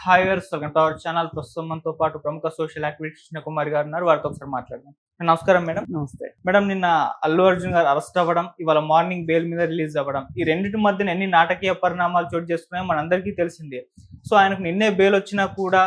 Hi viewers, welcome to our channel. ప్రస్తుతం మనతో పాటు ప్రముఖ సోషల్ యాక్టివిస్ట్ కృష్ణ కుమార్ గారు ఉన్నారు. వారితో ఒకసారి మాట్లాడదాం. నమస్కారం మేడం. నమస్తే మేడం, నిన్న అల్లు అర్జున్ గారు అరెస్ట్ అవ్వడం, ఇవాళ మార్నింగ్ బెయిల్ మీద రిలీజ్ అవ్వడం, ఈ రెండింటి మధ్యన ఎన్ని నాటకీయ పరిణామాలు చోటు చేసుకున్నాయో మనందరికీ తెలిసిందే. సో ఆయనకు నిన్నే బెయిల్ వచ్చినా కూడా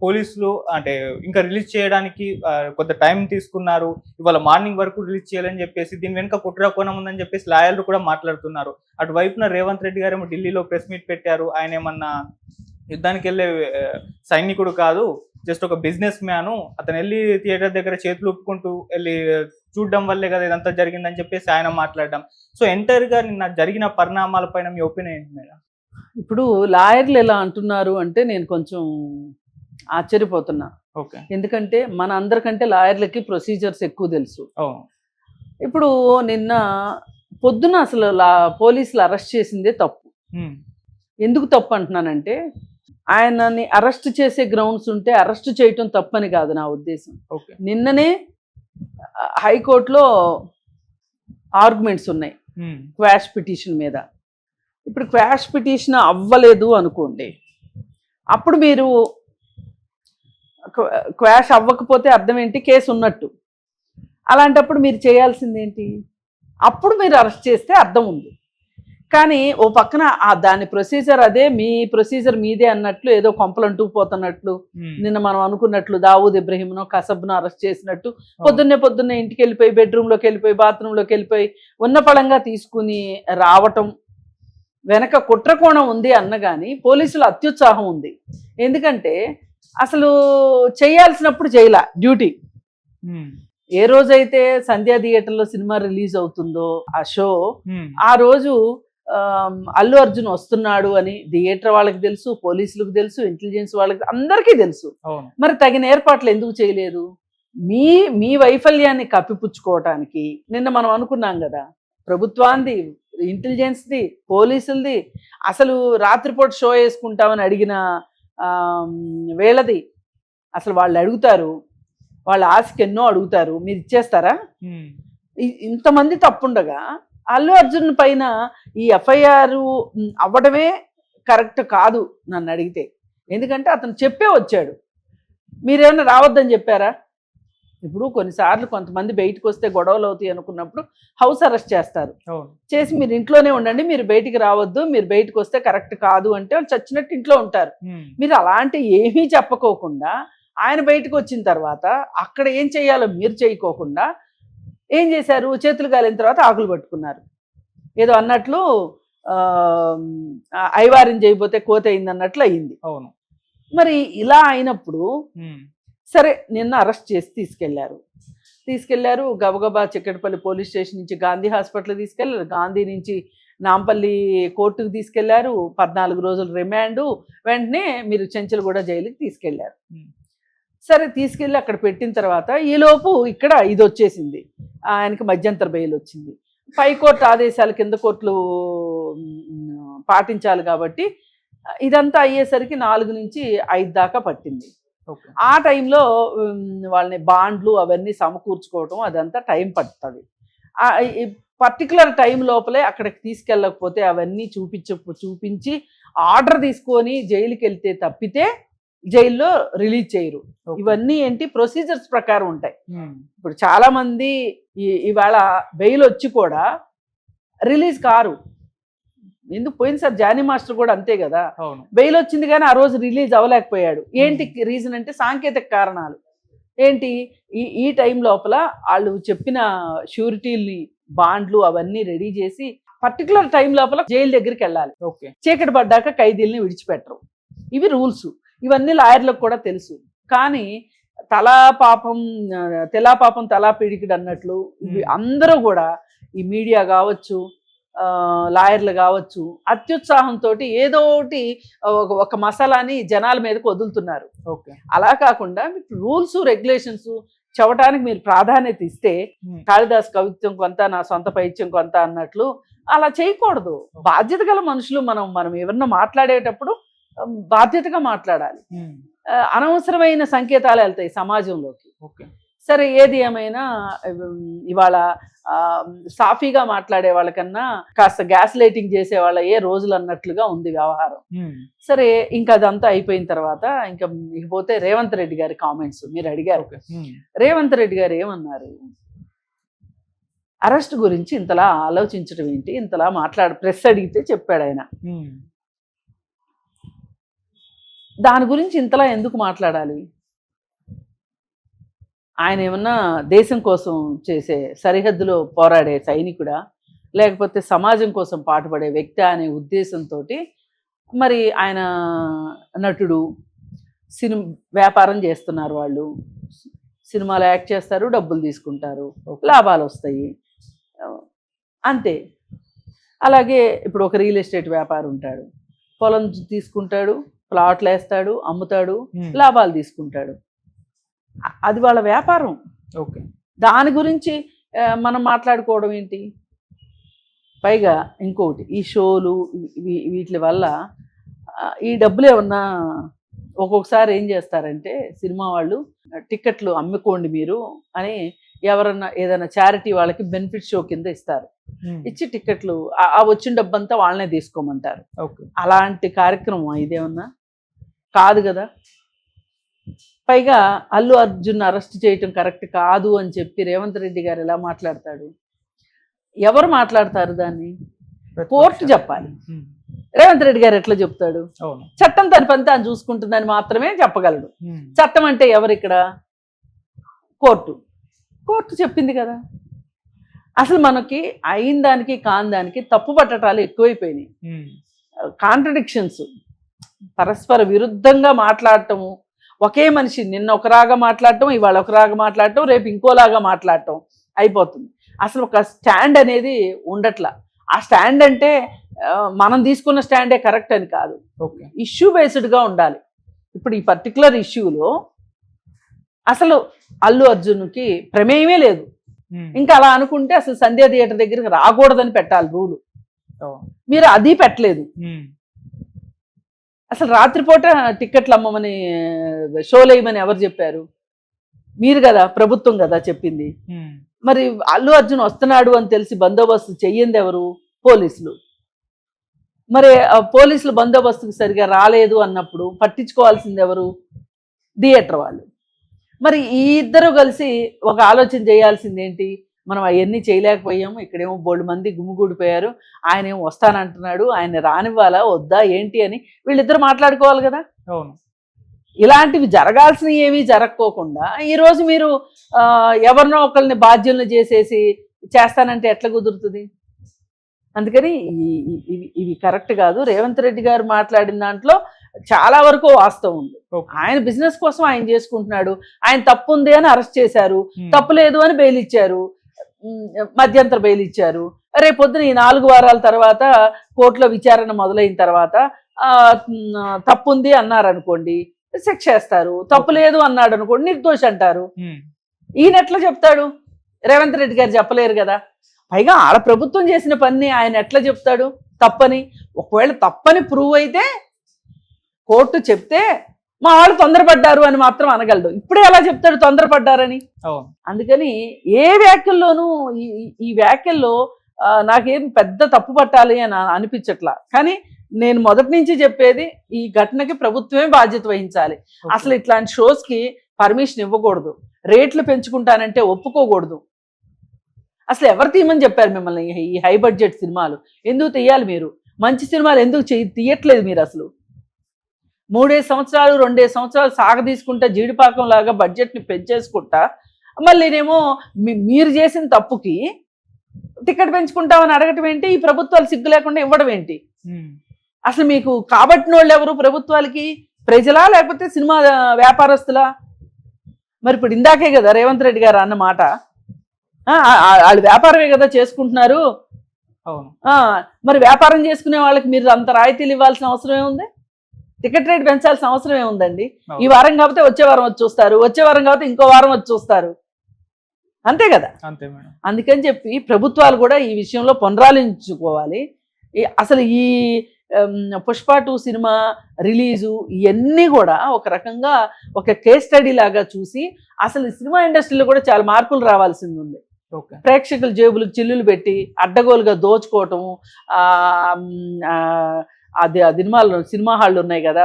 పోలీసులు అంటే ఇంకా రిలీజ్ చేయడానికి కొంత టైం తీసుకున్నారు. ఇవాళ మార్నింగ్ వరకు రిలీజ్ చేయాలని చెప్పేసి దీని వెనుక కుట్ర కోణం ఉందని చెప్పేసి లాయర్లు కూడా మాట్లాడుతున్నారు. అటువైపున రేవంత్ రెడ్డి గారు ఏమో ఢిల్లీలో ప్రెస్ మీట్ పెట్టారు. ఆయన ఏమన్నా యుద్ధానికి వెళ్ళే సైనికుడు కాదు, జస్ట్ ఒక బిజినెస్ మ్యాను, అతను వెళ్ళి థియేటర్ దగ్గర చేతులు ఊపుకుంటూ వెళ్ళి చూడడం వల్లే కదా ఇదంతా జరిగిందని చెప్పేసి ఆయన మాట్లాడడం. సో ఎంటైర్ గా నిన్న జరిగిన పరిణామాలపైన మీ ఒపీనియన్ ఏంటి మేడం? ఇప్పుడు లాయర్లు ఎలా అంటున్నారు అంటే నేను కొంచెం ఆశ్చర్యపోతున్నా. ఓకే, ఎందుకంటే మన అందరికంటే లాయర్లకి ప్రొసీజర్స్ ఎక్కువ తెలుసు. ఇప్పుడు నిన్న పొద్దున అసలు పోలీసులు అరెస్ట్ చేసిందే తప్పు. ఎందుకు తప్పు అంటున్నానంటే ఆయనని అరెస్ట్ చేసే గ్రౌండ్స్ ఉంటే అరెస్ట్ చేయటం తప్పని కాదు నా ఉద్దేశం. నిన్ననే హైకోర్టులో ఆర్గ్యుమెంట్స్ ఉన్నాయి క్వాష్ పిటిషన్ మీద. ఇప్పుడు క్వాష్ పిటిషన్ అవ్వలేదు అనుకోండి, అప్పుడు మీరు క్వాష్ అవ్వకపోతే అర్థం ఏంటి? కేసు ఉన్నట్టు. అలాంటప్పుడు మీరు చేయాల్సింది ఏంటి? అప్పుడు మీరు అరెస్ట్ చేస్తే అర్థం ఉంది. కానీ ఓ పక్కన దాని ప్రొసీజర్ అదే, మీ ప్రొసీజర్ మీదే అన్నట్లు, ఏదో కొంపలంటూ పోతున్నట్లు, నిన్న మనం అనుకున్నట్లు దావూద్ ఇబ్రహీంనో కసబ్ను అరెస్ట్ చేసినట్టు పొద్దున్నే ఇంటికి వెళ్ళిపోయి బెడ్రూమ్లోకి వెళ్ళిపోయి బాత్రూంలోకి వెళ్ళిపోయి ఉన్న పళంగా తీసుకుని రావటం వెనక కుట్రకోణం ఉంది అన్నగాని పోలీసులు అత్యుత్సాహం ఉంది. ఎందుకంటే అసలు చేయాల్సినప్పుడు చేయలా డ్యూటీ. ఏ రోజైతే సంధ్యా థియేటర్లో సినిమా రిలీజ్ అవుతుందో ఆ షో, ఆ రోజు అల్లు అర్జున్ వస్తున్నాడు అని థియేటర్ వాళ్ళకి తెలుసు, పోలీసులకు తెలుసు, ఇంటెలిజెన్స్ వాళ్ళకి అందరికీ తెలుసు. మరి తగిన ఏర్పాట్లు ఎందుకు చేయలేదు? మీ వైఫల్యాన్ని కప్పిపుచ్చుకోవటానికి నిన్న మనం అనుకున్నాం కదా, ప్రభుత్వాన్ని, ఇంటెలిజెన్స్ది, పోలీసులది, అసలు రాత్రిపూట షో వేసుకుంటామని అడిగిన వేళది. అసలు వాళ్ళు అడుగుతారు, వాళ్ళ ఆశకి ఎన్నో అడుగుతారు, మీరు ఇచ్చేస్తారా? ఇంతమంది తప్పుండగా అల్లు అర్జున్ పైన ఈ ఎఫ్ఐఆర్ అవ్వడమే కరెక్ట్ కాదు నన్ను అడిగితే. ఎందుకంటే అతను చెప్పే వచ్చాడు, మీరేమన్నా రావద్దని చెప్పారా? ఇప్పుడు కొన్నిసార్లు కొంతమంది బయటకు వస్తే గొడవలు అవుతాయి అనుకున్నప్పుడు హౌస్ అరెస్ట్ చేస్తారు. చేసి మీరు ఇంట్లోనే ఉండండి, మీరు బయటికి రావద్దు, మీరు బయటకు వస్తే కరెక్ట్ కాదు అంటే వాళ్ళు చచ్చినట్టు ఇంట్లో ఉంటారు. మీరు అలాంటి ఏమీ చెప్పకోకుండా ఆయన బయటకు వచ్చిన తర్వాత అక్కడ ఏం చేయాలో మీరు చేయకోకుండా ఏం చేశారు? చేతులు కాలిన తర్వాత ఆకులు పట్టుకున్నారు. ఏదో అన్నట్లు ఐవారం చేయబోతే కోత అయింది అన్నట్లు అయింది. అవును. మరి ఇలా అయినప్పుడు సరే నిన్న అరెస్ట్ చేసి తీసుకెళ్లారు గబగబా చిక్కడపల్లి పోలీస్ స్టేషన్ నుంచి గాంధీ హాస్పిటల్ తీసుకెళ్లారు, గాంధీ నుంచి నాంపల్లి కోర్టుకు తీసుకెళ్లారు, 14 రోజులు రిమాండు, వెంటనే మీరు చెంచల్గూడ జైలుకి తీసుకెళ్లారు. సరే తీసుకెళ్ళి అక్కడ పెట్టిన తర్వాత ఈలోపు ఇక్కడ ఇది వచ్చేసింది, ఆయనకి మధ్యంతర బెయిల్ వచ్చింది. పై కోర్టు ఆదేశాలు కింద కోర్టులు పాటించాలి కాబట్టి ఇదంతా అయ్యేసరికి 4 నుంచి 5 దాకా పట్టింది. ఆ టైంలో వాళ్ళని బాండ్లు అవన్నీ సమకూర్చుకోవటం అదంతా టైం పడుతుంది. పర్టికులర్ టైం లోపలే అక్కడికి తీసుకెళ్ళకపోతే అవన్నీ చూపించి ఆర్డర్ తీసుకొని జైలుకి వెళ్తే తప్పితే జైల్లో రిలీజ్ చేయరు. ఇవన్నీ ఏంటి ప్రొసీజర్స్ ప్రకారం ఉంటాయి. ఇప్పుడు చాలా మంది ఇవాళ బెయిల్ వచ్చి కూడా రిలీజ్ కారు. ఎందుకు? పోయినసారి జానీ మాస్టర్ కూడా అంతే కదా, బెయిల్ వచ్చింది కానీ ఆ రోజు రిలీజ్ అవ్వలేకపోయాడు. ఏంటి రీజన్ అంటే సాంకేతిక కారణాలు. ఏంటి? ఈ టైం లోపల వాళ్ళు చెప్పిన షూరిటీల్ని, బాండ్లు అవన్నీ రెడీ చేసి పర్టికులర్ టైం లోపల జైలు దగ్గరికి వెళ్ళాలి. చీకటి పడ్డాక ఖైదీల్ని విడిచిపెట్టరు. ఇవి రూల్స్. ఇవన్నీ లాయర్లకు కూడా తెలుసు. కానీ తెలా పాపం తలా పిడికిడు అన్నట్లు ఇవి అందరూ కూడా ఈ మీడియా కావచ్చు, లాయర్లు కావచ్చు, అత్యుత్సాహంతో ఏదో ఒకటి ఒక మసాలాని జనాల మీదకి వదులుతున్నారు. అలా కాకుండా రూల్స్ రెగ్యులేషన్స్ చెప్పడానికి మీరు ప్రాధాన్యత ఇస్తే, కాళిదాస్ కవిత్వం కొంత, నా సొంత పైత్యం కొంత అన్నట్లు అలా చేయకూడదు. బాధ్యత గల మనుషులు మనం ఎవరినో మాట్లాడేటప్పుడు బాధ్యతగా మాట్లాడాలి. అనవసరమైన సంకేతాలు వెళ్తాయి సమాజంలోకి. సరే ఏది ఏమైనా ఇవాళ సాఫీగా మాట్లాడే వాళ్ళకన్నా కాస్త గ్యాస్ లైటింగ్ చేసే వాళ్ళ ఏ రోజులు అన్నట్లుగా ఉంది వ్యవహారం. సరే ఇంకా అదంతా అయిపోయిన తర్వాత ఇంకా ఇకపోతే రేవంత్ రెడ్డి గారి కామెంట్స్ మీరు అడిగారు. రేవంత్ రెడ్డి గారు ఏమన్నారు, అరెస్ట్ గురించి ఇంతలా ఆలోచించడం ఏంటి, ఇంతలా ప్రెస్ అడిగితే చెప్పాడు ఆయన. దాని గురించి ఇంతలా ఎందుకు మాట్లాడాలి, ఆయన ఏమన్నా దేశం కోసం చేసే సరిహద్దులో పోరాడే సైనికుడా లేకపోతే సమాజం కోసం పాటుపడే వ్యక్తి అనే ఉద్దేశంతో మరి ఆయన నటుడు, వ్యాపారం చేస్తున్నారు, వాళ్ళు సినిమాలో యాక్ట్ చేస్తారు, డబ్బులు తీసుకుంటారు, లాభాలు వస్తాయి అంతే. అలాగే ఇప్పుడు ఒక రియల్ ఎస్టేట్ వ్యాపారం ఉంటాడు, పొలం తీసుకుంటాడు, ప్లాట్లు వేస్తాడు, అమ్ముతాడు, లాభాలు తీసుకుంటాడు, అది వాళ్ళ వ్యాపారం. ఓకే, దాని గురించి మనం మాట్లాడుకోవడం ఏంటి? పైగా ఇంకొకటి, ఈ షోలు వీటి వల్ల ఈ డబ్బులు ఏమన్నా ఒక్కొక్కసారి ఏం చేస్తారంటే సినిమా వాళ్ళు టికెట్లు అమ్ముకోండి మీరు అని ఎవరన్నా ఏదైనా చారిటీ వాళ్ళకి బెనిఫిట్ షో కింద ఇస్తారు, ఇచ్చి టికెట్లు ఆ వచ్చిన డబ్బంతా వాళ్ళనే తీసుకోమంటారు. అలాంటి కార్యక్రమం ఇదేమన్నా కాదు కదా. పైగా అల్లు అర్జున్ అరెస్ట్ చేయటం కరెక్ట్ కాదు అని చెప్పి రేవంత్ రెడ్డి గారు ఎలా మాట్లాడతాడు? ఎవరు మాట్లాడతారు దాన్ని? కోర్టు చెప్పాలి. రేవంత్ రెడ్డి గారు ఎట్లా చెప్తాడు? చట్టం తన పని తాను చూసుకుంటుందని మాత్రమే చెప్పగలడు. చట్టం అంటే ఎవరు ఇక్కడ? కోర్టు. కోర్టు చెప్పింది కదా. అసలు మనకి అయిన దానికి కాని దానికి తప్పు పట్టటాలు ఎక్కువైపోయినాయి. కాంట్రడిక్షన్స్, పరస్పర విరుద్ధంగా మాట్లాడటము, ఒకే మనిషి నిన్న ఒకలాగా మాట్లాడటం, ఇవాళ ఒకలాగా మాట్లాడటం, రేపు ఇంకోలాగా మాట్లాడటం అయిపోతుంది. అసలు ఒక స్టాండ్ అనేది ఉండట్లా. ఆ స్టాండ్ అంటే మనం తీసుకున్న స్టాండే కరెక్ట్ అని కాదు, ఇష్యూ బేస్డ్గా ఉండాలి. ఇప్పుడు ఈ పర్టికులర్ ఇష్యూలో అసలు అల్లు అర్జున్కి ప్రమేయమే లేదు. ఇంకా అలా అనుకుంటే అసలు సంధ్య థియేటర్ దగ్గరికి రాకూడదని పెట్టాలి రూలు. మీరు అది పెట్టలేదు. అసలు రాత్రిపూట టిక్కెట్లు అమ్మమని, షోలు వేయమని ఎవరు చెప్పారు? మీరు కదా, ప్రభుత్వం కదా చెప్పింది. మరి అల్లు అర్జున్ వస్తున్నాడు అని తెలిసి బందోబస్తు చెయ్యింది ఎవరు? పోలీసులు. మరి పోలీసులు బందోబస్తుకి సరిగా రాలేదు అన్నప్పుడు పట్టించుకోవాల్సింది ఎవరు? థియేటర్ వాళ్ళు. మరి ఈ ఇద్దరు కలిసి ఒక ఆలోచన చేయాల్సింది ఏంటి? మనం అవన్నీ చేయలేకపోయాము, ఇక్కడేమో బోల్డ్ మంది గుమ్మిగూడిపోయారు, ఆయన ఏమో వస్తానంటున్నాడు, ఆయన రానివ్వాలా వద్దా ఏంటి అని వీళ్ళిద్దరు మాట్లాడుకోవాలి కదా. ఇలాంటివి జరగాల్సినవి ఏమీ జరగకోకుండా ఈరోజు మీరు ఎవరినో ఒకరిని బాధ్యులను చేసేసి చేస్తానంటే ఎట్లా కుదురుతుంది? అందుకని ఇవి కరెక్ట్ కాదు. రేవంత్ రెడ్డి గారు మాట్లాడిన దాంట్లో చాలా వరకు వాస్తవం ఉంది. ఆయన బిజినెస్ కోసం ఆయన చేసుకుంటున్నాడు, ఆయన తప్పు ఉంది అని అరెస్ట్ చేశారు, తప్పు లేదు అని బెయిల్ ఇచ్చారు, మధ్యంతర బెయిల్ ఇచ్చారు. రేపొద్దున ఈ 4 వారాల తర్వాత కోర్టులో విచారణ మొదలైన తర్వాత తప్పు ఉంది అన్నారనుకోండి, శిక్ష వేస్తారు. తప్పు లేదు అన్నాడు అనుకోండి, నిర్దోషి అంటారు. ఈయన ఎట్లా చెప్తాడు? రేవంత్ రెడ్డి గారు చెప్పలేరు కదా. పైగా ఆడ ప్రభుత్వం చేసిన పని ఆయన ఎట్లా చెప్తాడు తప్పని? ఒకవేళ తప్పని ప్రూవ్ అయితే కోర్టు చెప్తే మా వాళ్ళు తొందరపడ్డారు అని మాత్రం అనగలడు. ఇప్పుడే ఎలా చెప్తాడు తొందరపడ్డారని? అందుకని ఏ వ్యాఖ్యల్లోనూ ఈ వ్యాఖ్యల్లో నాకేం పెద్ద తప్పు పట్టాలి అని అనిపించట్లా. కానీ నేను మొదటి నుంచి చెప్పేది, ఈ ఘటనకి ప్రభుత్వమే బాధ్యత వహించాలి. అసలు ఇట్లాంటి షోస్కి పర్మిషన్ ఇవ్వకూడదు, రేట్లు పెంచుకుంటానంటే ఒప్పుకోకూడదు. అసలు ఎవరు తీయమని చెప్పారు మిమ్మల్ని ఈ హై బడ్జెట్ సినిమాలు? ఎందుకు తీయాలి మీరు? మంచి సినిమాలు ఎందుకు తీయట్లేదు మీరు? అసలు 3 సంవత్సరాలు 2 సంవత్సరాలు సాగ తీసుకుంటా జీడిపాకం లాగా బడ్జెట్ని పెంచేసుకుంటా మళ్ళీనేమో మీరు చేసిన తప్పుకి టికెట్ పెంచుకుంటామని అడగటం ఏంటి? ఈ ప్రభుత్వాలు సిగ్గు లేకుండా ఇవ్వడం ఏంటి? అసలు మీకు కాబట్టిన వాళ్ళు ఎవరు ప్రభుత్వాలకి? ప్రజలా లేకపోతే సినిమా వ్యాపారస్తులా? మరి ఇప్పుడు ఇందాకే కదా రేవంత్ రెడ్డి గారు అన్న మాట, వాళ్ళు వ్యాపారమే కదా చేసుకుంటున్నారు. మరి వ్యాపారం చేసుకునే వాళ్ళకి మీరు అంత రాయితీలు ఇవ్వాల్సిన అవసరం ఏముంది? టికెట్ రేట్ పెంచాల్సిన అవసరం ఏముందండి? ఈ వారం కాకపోతే వచ్చే వారం వచ్చి చూస్తారు, వచ్చే వారం కాకపోతే ఇంకో వారం వచ్చి చూస్తారు, అంతే కదా. అందుకని చెప్పి ప్రభుత్వాలు కూడా ఈ విషయంలో పునరాలోచించుకోవాలి. అసలు పుష్ప 2 సినిమా రిలీజు ఇవన్నీ కూడా ఒక రకంగా ఒక కేస్ స్టడీ లాగా చూసి అసలు ఈ సినిమా ఇండస్ట్రీలో కూడా చాలా మార్పులు రావాల్సింది ఉంది. ఓకే. ప్రేక్షకుల జేబులకు చిల్లులు పెట్టి అడ్డగోలుగా దోచుకోవటం, అది సినిమా హాళ్ళు ఉన్నాయి కదా,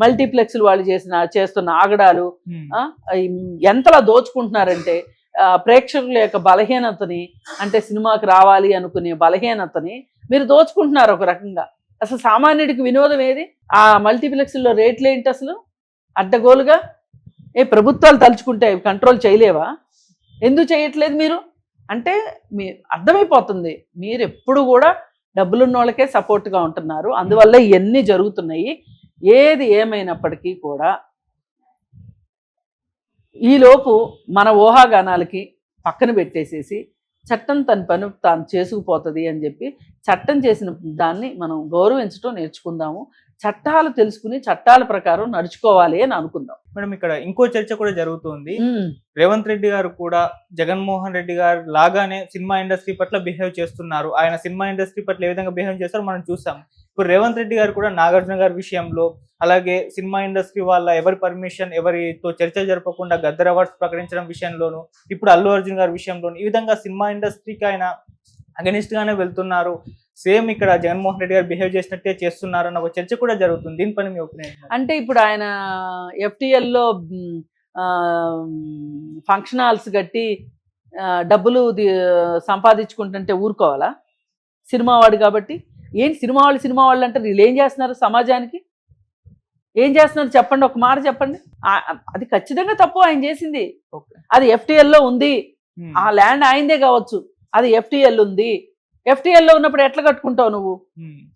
మల్టీప్లెక్స్లు వాళ్ళు చేస్తున్న ఆగడాలు ఎంతలా దోచుకుంటున్నారంటే ప్రేక్షకుల యొక్క బలహీనతని, అంటే సినిమాకి రావాలి అనుకునే బలహీనతని మీరు దోచుకుంటున్నారు ఒక రకంగా. అసలు సామాన్యుడికి వినోదం ఏది? ఆ మల్టీప్లెక్స్లో రేట్లు ఏంటి అసలు అడ్డగోలుగా? ప్రభుత్వాలు తలుచుకుంటే కంట్రోల్ చేయలేవా? ఎందుకు చేయట్లేదు మీరు? అంటే మీ అర్థమైపోతుంది మీరు ఎప్పుడు కూడా డబ్బులున్న వాళ్ళకే సపోర్ట్గా ఉంటున్నారు, అందువల్ల ఇవన్నీ జరుగుతున్నాయి. ఏది ఏమైనప్పటికీ కూడా ఈలోపు మన ఊహాగానాలకి పక్కన పెట్టేసేసి చట్టం తన పని తాను చేసుకుపోతుంది అని చెప్పి చట్టం చేసిన దాన్ని మనం గౌరవించడం నేర్చుకుందాము. చట్టాలు తెలుసుకుని చట్టాల ప్రకారం నడుచుకోవాలి అని అనుకుందాం. మేడం, ఇక్కడ ఇంకో చర్చ కూడా జరుగుతుంది. రేవంత్ రెడ్డి గారు కూడా జగన్మోహన్ రెడ్డి గారు లాగానే సినిమా ఇండస్ట్రీ పట్ల బిహేవ్ చేస్తున్నారు. ఆయన సినిమా ఇండస్ట్రీ పట్ల ఏ విధంగా బిహేవ్ చేస్తారో మనం చూసాం. ఇప్పుడు రేవంత్ రెడ్డి గారు కూడా నాగార్జున గారి విషయంలో, అలాగే సినిమా ఇండస్ట్రీ వాళ్ళ ఎవరి పర్మిషన్ ఎవరితో చర్చ జరపకుండా గద్దర్ అవార్డ్స్ ప్రకటించడం విషయంలోను, ఇప్పుడు అల్లు అర్జున్ గారి విషయంలోను ఈ విధంగా సినిమా ఇండస్ట్రీకి ఆయన అగనిస్ట్ గానే వెళ్తున్నారు. సేమ్ ఇక్కడ జగన్మోహన్ రెడ్డి గారు బిహేవ్ చేసినట్టే చేస్తున్నారు అన్న ఒక చర్చ కూడా జరుగుతుంది. దీనిపైన మీ ఒపీనియన్? అంటే ఇప్పుడు ఆయన FTLలో ఫంక్షన్ హాల్స్ కట్టి డబ్బులు సంపాదించుకుంటుంటే ఊరుకోవాలా? సినిమా వాడు కాబట్టి. ఏంటి సినిమా వాళ్ళు అంటే వీళ్ళు ఏం చేస్తున్నారు సమాజానికి? ఏం చేస్తున్నారు చెప్పండి, ఒక మాట చెప్పండి. అది ఖచ్చితంగా తప్పు ఆయన చేసింది. అది FTLలో ఉంది, ఆ ల్యాండ్ ఆయనదే కావచ్చు, అది FTL ఉంది. FTLలో ఉన్నప్పుడు ఎట్లా కట్టుకుంటావు నువ్వు?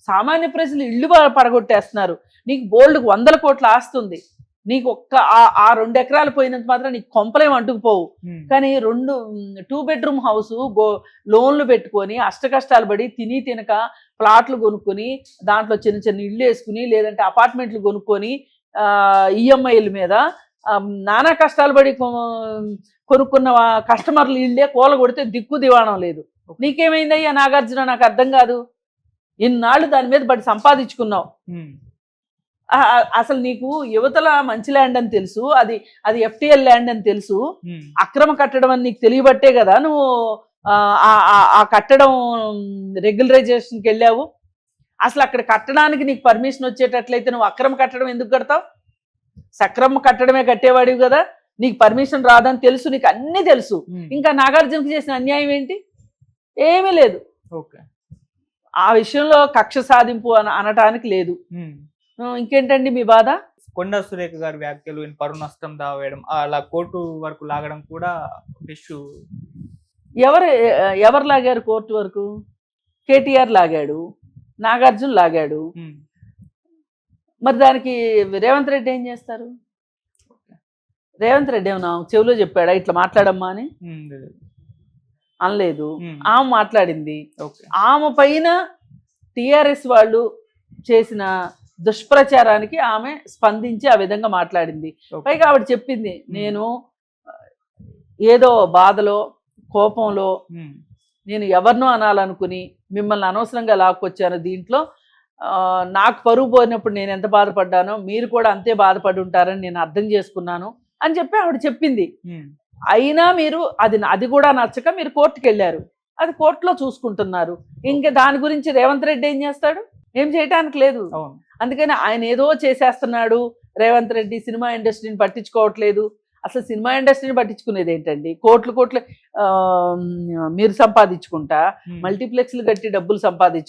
సామాన్య ప్రజలు ఇల్లు పడగొట్టేస్తున్నారు. నీకు బోల్డ్ 100 కోట్ల ఆస్తుంది, నీకు ఒక్క ఆ 2 ఎకరాలు పోయినంత మాత్రం నీకు కొంపలేం అంటుకుపోవు. కానీ 2 బెడ్రూమ్ హౌస్ లోన్లు పెట్టుకొని అష్టకష్టాలు పడి తిని తినక ప్లాట్లు కొనుక్కొని దాంట్లో చిన్న చిన్న ఇళ్ళు వేసుకుని లేదంటే అపార్ట్మెంట్లు కొనుక్కొని EMIల మీద నానా కష్టాలు పడి కొనుక్కున్న కస్టమర్లు ఇళ్ళే కూల కొడితే దిక్కు దివాణం లేదు. నీకేమైందయ్యా నాగార్జున? నాకు అర్థం కాదు. ఇన్నాళ్ళు దాని మీద పడి సంపాదించుకున్నావు. అసలు నీకు యువతల మంచి ల్యాండ్ అని తెలుసు, అది FTL ల్యాండ్ అని తెలుసు, అక్రమ కట్టడం అని నీకు తెలియబట్టే కదా నువ్వు ఆ కట్టడం రెగ్యులరైజేషన్కి వెళ్ళావు. అసలు అక్కడ కట్టడానికి నీకు పర్మిషన్ వచ్చేటట్లయితే నువ్వు అక్రమ కట్టడం ఎందుకు కడతావు? సక్రమ కట్టడమే కట్టేవాడివి కదా, నీకు పర్మిషన్ రాదని తెలుసు, నీకు అన్నీ తెలుసు. ఇంకా నాగార్జునకి చేసిన అన్యాయం ఏంటి? ఏమీ లేదు. ఆ విషయంలో కక్ష సాధింపు అనటానికి లేదు. ఇంకేంటండి మీ బాధ? కొండా సురేఖ గారి వ్యాఖ్యలు, పరువు నష్టం దావా వేయడం, అలా కోర్టు వరకు లాగడం కూడా ఇష్యూ. ఎవరు లాగారు కోర్టు వరకు? KTR లాగాడు, నాగార్జున లాగాడు. మరి దానికి రేవంత్ రెడ్డి ఏం చేస్తారు? రేవంత్ రెడ్డి ఏమన్నా చెవిలో చెప్పాడా ఇట్లా మాట్లాడమ్మా అని? అనలేదు. ఆమె మాట్లాడింది. ఆమె పైన TRS వాళ్ళు చేసిన దుష్ప్రచారానికి ఆమె స్పందించి ఆ విధంగా మాట్లాడింది. పైగా ఆవిడ చెప్పింది, నేను ఏదో బాధలో కోపంలో నేను ఎవరినో అనాలనుకుని మిమ్మల్ని అనవసరంగా లాక్కొచ్చాను, దీంట్లో నాకు పరువు పోయినప్పుడు నేను ఎంత బాధపడ్డానో మీరు కూడా అంతే బాధపడి ఉంటారని నేను అర్థం చేసుకున్నాను అని చెప్పి ఆవిడ చెప్పింది. అయినా మీరు అది కూడా నచ్చక మీరు కోర్టుకు వెళ్ళారు, అది కోర్టులో చూసుకుంటున్నారు. ఇంకా దాని గురించి రేవంత్ రెడ్డి ఏం చేస్తాడు? ఏం చేయటానికి లేదు. అందుకని ఆయన ఏదో చేసేస్తున్నాడు రేవంత్ రెడ్డి, సినిమా ఇండస్ట్రీని పట్టించుకోవట్లేదు. అసలు సినిమా ఇండస్ట్రీని పట్టించుకునేది ఏంటండి? కోట్లు మీరు సంపాదించుకుంటా మల్టీప్లెక్స్లు కట్టి డబ్బులు